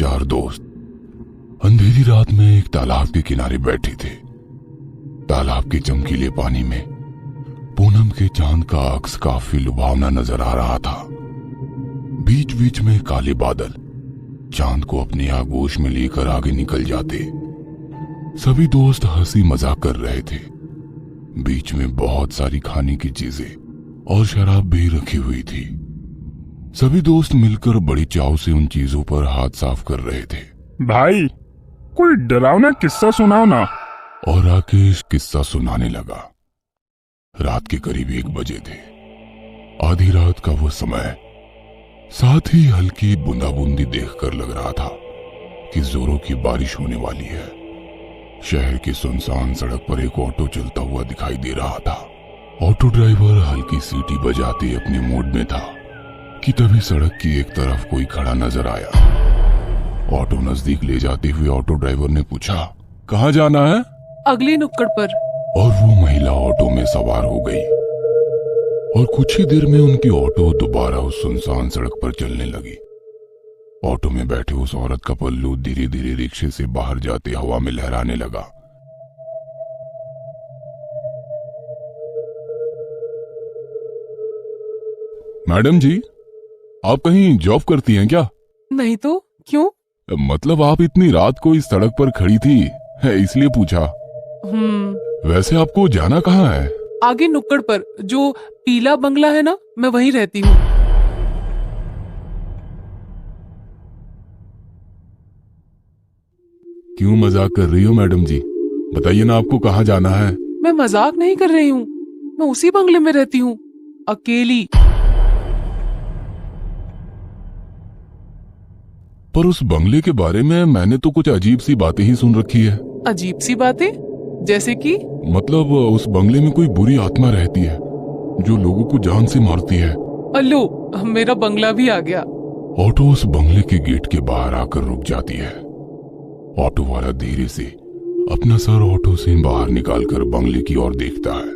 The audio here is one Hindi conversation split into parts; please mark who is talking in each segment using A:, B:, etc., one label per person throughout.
A: चार दोस्त अंधेरी रात में एक तालाब के किनारे बैठे थे। तालाब के चमकीले पानी में पूनम के चांद का अक्स काफी लुभावना नजर आ रहा था। बीच बीच में काले बादल चांद को अपनी आगोश में लेकर आगे निकल जाते। सभी दोस्त हंसी मजाक कर रहे थे। बीच में बहुत सारी खाने की चीजें और शराब भी रखी हुई थी। सभी दोस्त मिलकर बड़ी चाव से उन चीजों पर हाथ साफ कर रहे थे।
B: भाई कोई डरावना किस्सा सुनाओ ना।
A: और राकेश किस्सा सुनाने लगा। रात के करीब 1 बजे थे। आधी रात का वो समय, साथ ही हल्की बूंदाबूंदी देखकर लग रहा था कि जोरों की बारिश होने वाली है। शहर की सुनसान सड़क पर एक ऑटो चलता हुआ दिखाई दे रहा था। ऑटो ड्राइवर हल्की सीटी बजाते अपने मूड में था कि तभी सड़क की एक तरफ कोई खड़ा नजर आया। ऑटो नजदीक ले जाते हुए ऑटो ड्राइवर ने पूछा, कहाँ जाना है?
C: अगली नुक्कड़ पर।
A: और वो महिला ऑटो में सवार हो गई और कुछ ही देर में उनकी ऑटो दोबारा उस सुनसान सड़क पर चलने लगी। ऑटो में बैठे उस औरत का पल्लू धीरे धीरे रिक्शे से बाहर जाते हवा में लहराने लगा। मैडम जी, आप कहीं जॉब करती हैं क्या?
C: नहीं तो क्यों?
A: मतलब आप इतनी रात को इस सड़क पर खड़ी थी, इसलिए पूछा। वैसे आपको जाना कहाँ है?
C: आगे नुक्कड़ पर जो पीला बंगला है ना, मैं वहीं रहती हूँ।
A: क्यों मजाक कर रही हो मैडम जी? बताइए ना, आपको कहाँ जाना है?
C: मैं मजाक नहीं कर रही हूँ, मैं उसी बंगले में रहती हूँ, अकेली।
A: पर उस बंगले के बारे में मैंने तो कुछ अजीब सी बातें ही सुन रखी है।
C: अजीब सी बातें? जैसे कि?
A: मतलब उस बंगले में कोई बुरी आत्मा रहती है जो लोगों को जान से मारती है।
C: अल्लो, मेरा बंगला भी आ गया।
A: ऑटो उस बंगले के गेट के बाहर आकर रुक जाती है। ऑटो वाला धीरे से अपना सर ऑटो से बाहर निकालकर बंगले की ओर देखता है।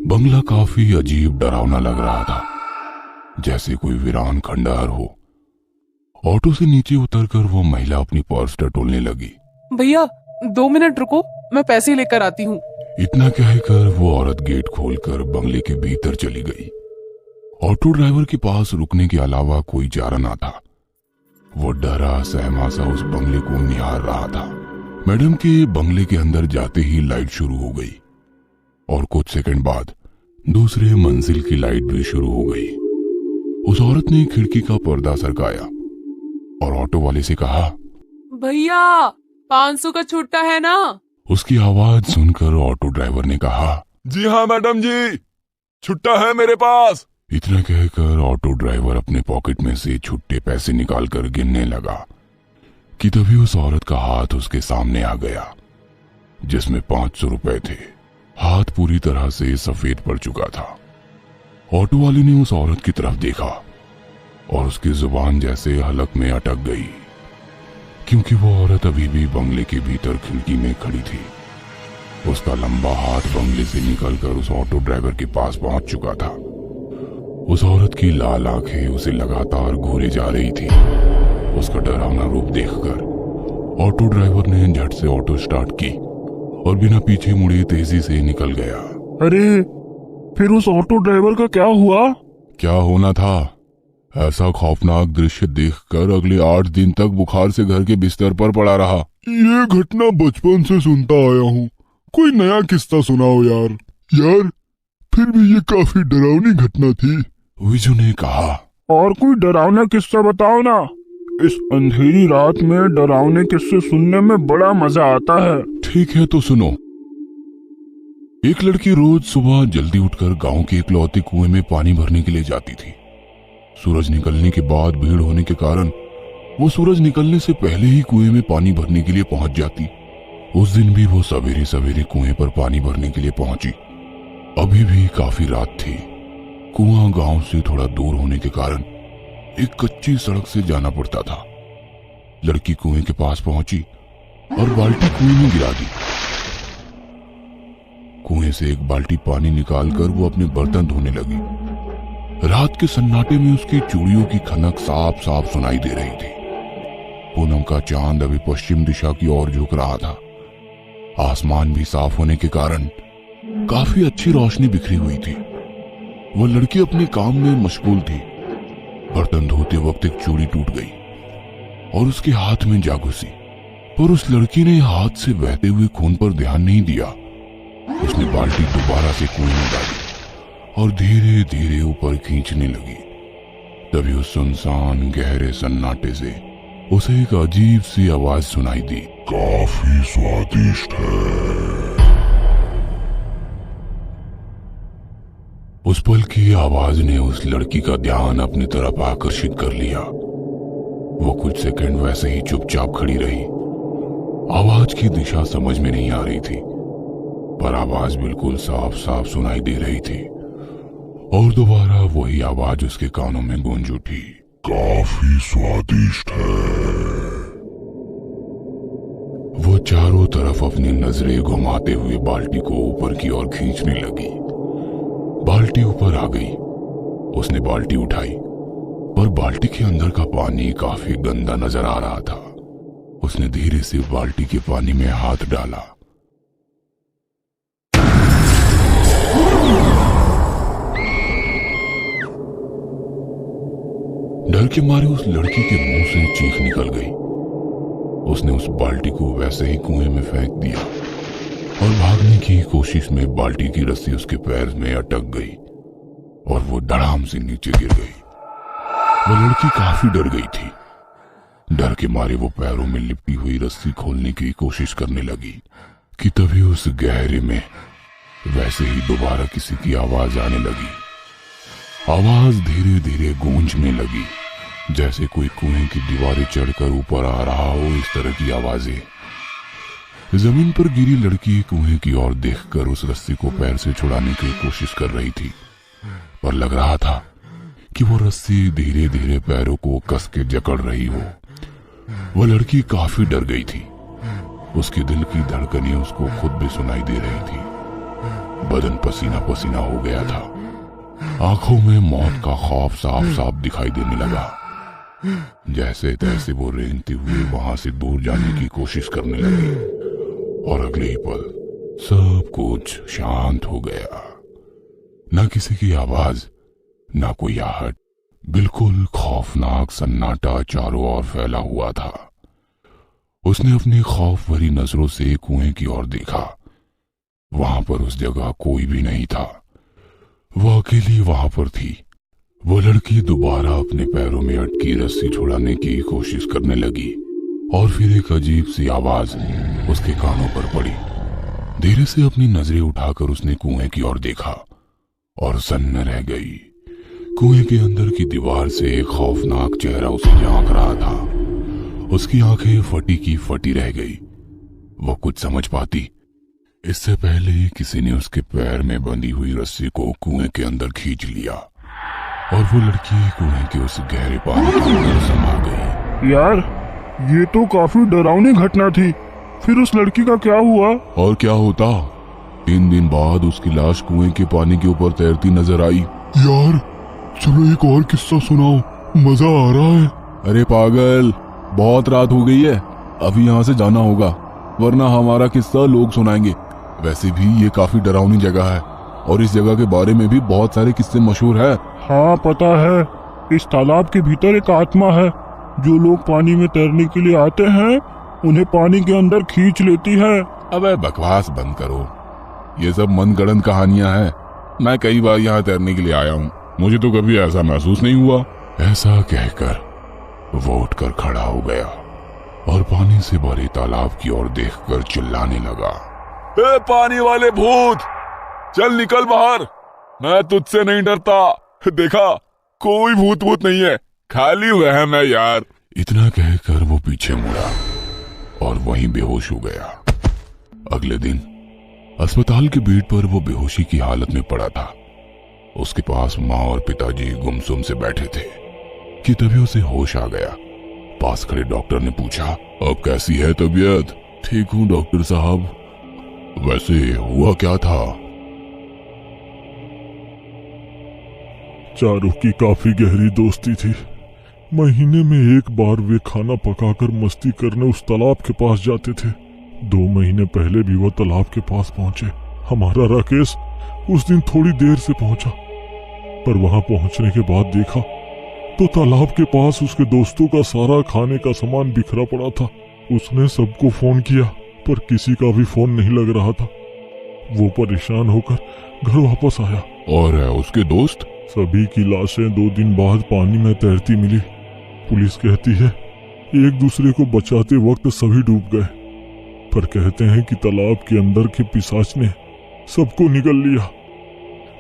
A: बंगला काफी अजीब डरावना लग रहा था, जैसे कोई वीरान खंडहर हो। ऑटो से नीचे उतरकर वो महिला अपनी पर्स टटोलने लगी।
C: भैया 2 मिनट रुको, मैं पैसे लेकर आती हूँ।
A: इतना कहकर वो औरत गेट खोलकर बंगले के भीतर चली गई। ऑटो ड्राइवर के पास रुकने के अलावा कोई चारा ना था। वो डरा सहमा सा उस बंगले को निहार रहा था। मैडम के बंगले के अंदर जाते ही लाइट शुरू हो गई और कुछ सेकंड बाद दूसरे मंजिल की लाइट भी शुरू हो गई। उस औरत ने खिड़की का पर्दा सरकाया और ऑटो वाले से कहा,
C: भैया 500 का छुट्टा है ना?
A: उसकी आवाज सुनकर ऑटो ड्राइवर ने कहा, जी हाँ मैडम जी, छुट्टा है मेरे पास। इतना कहकर ऑटो ड्राइवर अपने पॉकेट में से छुट्टे पैसे निकालकर गिनने लगा कि तभी उस औरत का हाथ उसके सामने आ गया, जिसमें 500 रुपए थे। हाथ पूरी तरह से सफेद पड़ चुका था। ऑटो वाले ने उस औरत की तरफ देखा और उसकी जुबान जैसे हलक में अटक गई, क्योंकि वो औरत अभी भी बंगले के भीतर खिड़की में खड़ी थी। उसका लंबा हाथ बंगले से निकलकर उस ऑटो ड्राइवर के पास पहुंच चुका था। उस औरत की लाल आंखें उसे लगातार घूरे जा रही थी। उसका डरावना रूप देखकर ऑटो ड्राइवर ने झट से ऑटो स्टार्ट की और बिना पीछे मुड़े तेजी से निकल गया।
B: अरे फिर उस ऑटो ड्राइवर का क्या हुआ?
A: क्या होना था? ऐसा खौफनाक दृश्य देखकर अगले 8 दिन तक बुखार से घर के बिस्तर पर पड़ा रहा।
B: ये घटना बचपन से सुनता आया हूँ, कोई नया किस्सा सुनाओ यार। यार फिर भी ये काफी डरावनी घटना थी,
A: विजू ने कहा।
B: और कोई डरावना किस्सा बताओ ना। इस अंधेरी रात में डरावने किस्से सुनने में बड़ा मजा आता है।
A: ठीक है तो सुनो। एक लड़की रोज सुबह जल्दी उठकर गांव के इकलौते कुएं में पानी भरने के लिए जाती थी। सूरज निकलने के बाद भीड़ होने के कारण वो सूरज निकलने से पहले ही कुएं में पानी भरने के लिए पहुंच जाती। उस दिन भी वो सवेरे सवेरे कुएं पर पानी भरने के लिए पहुंची। अभी भी काफी रात थी। कुआं गांव से थोड़ा दूर होने के कारण एक कच्ची सड़क से जाना पड़ता था। लड़की कुएं के पास पहुंची और बाल्टी कुएं में गिरा दी। कुएं से एक बाल्टी पानी निकालकर वो अपने बर्तन धोने लगी। रात के सन्नाटे में उसकी चूड़ियों की खनक साफ साफ सुनाई दे रही थी। पूनम का चांद अभी पश्चिम दिशा की ओर झुक रहा था। आसमान भी साफ होने के कारण काफी अच्छी रोशनी बिखरी हुई थी। वो लड़की अपने काम में मशगूल थी। बर्तन धोते वक्त एक चूड़ी टूट गई और उसके हाथ में जा घुसी, पर उस लड़की ने हाथ से बहते हुए खून पर ध्यान नहीं दिया। उसने बाल्टी दोबारा से कुएं में डाली और धीरे धीरे ऊपर खींचने लगी। तभी उस सुनसान गहरे सन्नाटे से उसे एक अजीब सी आवाज सुनाई दी,
B: काफी स्वादिष्ट है।
A: उस पल की आवाज ने उस लड़की का ध्यान अपनी तरफ आकर्षित कर लिया। वो कुछ सेकंड वैसे ही चुपचाप खड़ी रही। आवाज की दिशा समझ में नहीं आ रही थी, पर आवाज बिल्कुल साफ साफ सुनाई दे रही थी। और दोबारा वही आवाज उसके कानों में गूंज उठी,
B: काफी स्वादिष्ट है।
A: वो चारों तरफ अपनी नजरें घुमाते हुए बाल्टी को ऊपर की ओर खींचने लगी। बाल्टी ऊपर आ गई। उसने बाल्टी उठाई, पर बाल्टी के अंदर का पानी काफी गंदा नजर आ रहा था। उसने धीरे से बाल्टी के पानी में हाथ डाला। डर के मारे उस लड़की के मुंह से चीख निकल गई। उसने उस बाल्टी को वैसे ही कुएं में फेंक दिया और भागने की कोशिश में बाल्टी की रस्सी उसके पैर में अटक गई और वो धड़ाम से नीचे गिर गई। वो लड़की काफी डर गई थी। डर के मारे वो पैरों में लिपटी हुई रस्सी खोलने की कोशिश करने लगी कि तभी उस गहरे में वैसे ही दोबारा किसी की आवाज आने लगी। आवाज धीरे धीरे गूंजने लगी, जैसे कोई कुएं की दीवारें चढ़कर ऊपर आ रहा हो। इस तरह की आवाजें। जमीन पर गिरी लड़की कुएं की ओर देखकर उस रस्सी को पैर से छुड़ाने की कोशिश कर रही थी, पर लग रहा था कि वो रस्सी धीरे धीरे पैरों को कस के जकड़ रही हो। वो लड़की काफी डर गई थी। उसके दिल की धड़कनें उसको खुद भी सुनाई दे रही थी। बदन पसीना पसीना हो गया था। आंखों में मौत का खौफ साफ साफ दिखाई देने लगा। जैसे तैसे वो रेंगते हुए वहां से दूर जाने की कोशिश करने लगी और अगले ही पल सब कुछ शांत हो गया। न किसी की आवाज, न कोई आहट, बिल्कुल खौफनाक सन्नाटा चारों ओर फैला हुआ था। उसने अपनी खौफ भरी नजरों से कुएं की ओर देखा। वहां पर उस जगह कोई भी नहीं था। वो अकेली वहां पर थी। वो लड़की दोबारा अपने पैरों में अटकी रस्सी छुड़ाने की कोशिश करने लगी और फिर एक अजीब सी आवाज उसके कानों पर पड़ी। धीरे से अपनी नजरें उठाकर उसने कुएं की ओर देखा और सन्न रह गई। कुएं के अंदर की दीवार से एक खौफनाक चेहरा उसे झांक रहा था। उसकी आंखें फटी की फटी रह गई। वो कुछ समझ पाती इससे पहले ही किसी ने उसके पैर में बंधी हुई रस्सी को कुएं के अंदर खींच लिया और वो लड़की कुएं के उस गहरे पानी के अंदर समा गई।
B: यार, ये तो काफी डरावनी घटना थी। फिर उस लड़की का क्या हुआ?
A: और क्या होता, 3 दिन बाद उसकी लाश कुएं के पानी के ऊपर तैरती नजर आई।
B: यार, चलो एक और किस्सा सुनाओ, मजा आ रहा है।
A: अरे पागल, बहुत रात हो गई है, अभी यहाँ से जाना होगा, वरना हमारा किस्सा लोग सुनाएंगे। वैसे भी ये काफी डरावनी जगह है और इस जगह के बारे में भी बहुत सारे किस्से मशहूर है।
B: हाँ पता है, इस तालाब के भीतर एक आत्मा है। जो लोग पानी में तैरने के लिए आते हैं उन्हें पानी के अंदर खींच लेती है।
A: अबे बकवास बंद करो, ये सब मनगढ़ंत कहानियां हैं। मैं कई बार यहाँ तैरने के लिए आया हूँ, मुझे तो कभी ऐसा महसूस नहीं हुआ। ऐसा कहकर वो उठकर खड़ा हो गया और पानी से भरे तालाब की ओर देखकर चिल्लाने लगा, ए पानी वाले भूत, चल निकल बाहर, मैं तुझसे नहीं डरता। देखा, कोई भूत भूत नहीं है, खाली वहम है यार। इतना कहकर वो पीछे मुड़ा और वहीं बेहोश हो गया। अगले दिन अस्पताल के बेड पर वो बेहोशी की हालत में पड़ा था। उसके पास माँ और पिताजी गुमसुम से बैठे थे कि तभी उसे होश आ गया। पास खड़े डॉक्टर ने पूछा, अब कैसी है तबीयत? ठीक हूँ डॉक्टर साहब। वैसे हुआ क्या था?
B: चारों की काफी गहरी दोस्ती थी। महीने में एक बार वे खाना पकाकर मस्ती करने उस तालाब के पास जाते थे। 2 महीने पहले भी वह तालाब के पास पहुंचे। हमारा राकेश उस दिन थोड़ी देर से पहुंचा, पर वहां पहुंचने के बाद देखा तो तालाब के पास उसके दोस्तों का सारा खाने का सामान बिखरा पड़ा था। उसने सबको फोन किया, पर किसी का भी फोन नहीं लग रहा था। वो परेशान होकर घर वापस आया।
A: और उसके दोस्त?
B: सभी की लाशें 2 दिन बाद पानी में तैरती मिली। पुलिस कहती है एक दूसरे को बचाते वक्त सभी डूब गए, पर कहते हैं कि तालाब के अंदर के पिशाच ने सबको निगल लिया।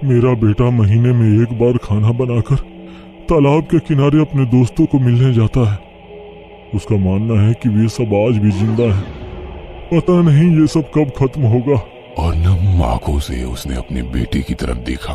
B: मेरा बेटा महीने में एक बार खाना बनाकर तालाब के किनारे अपने दोस्तों को मिलने जाता है। उसका मानना है कि वे सब आज भी जिंदा हैं। पता नहीं ये सब कब खत्म होगा।
A: और नम आंखों से उसने अपने बेटे की तरफ देखा।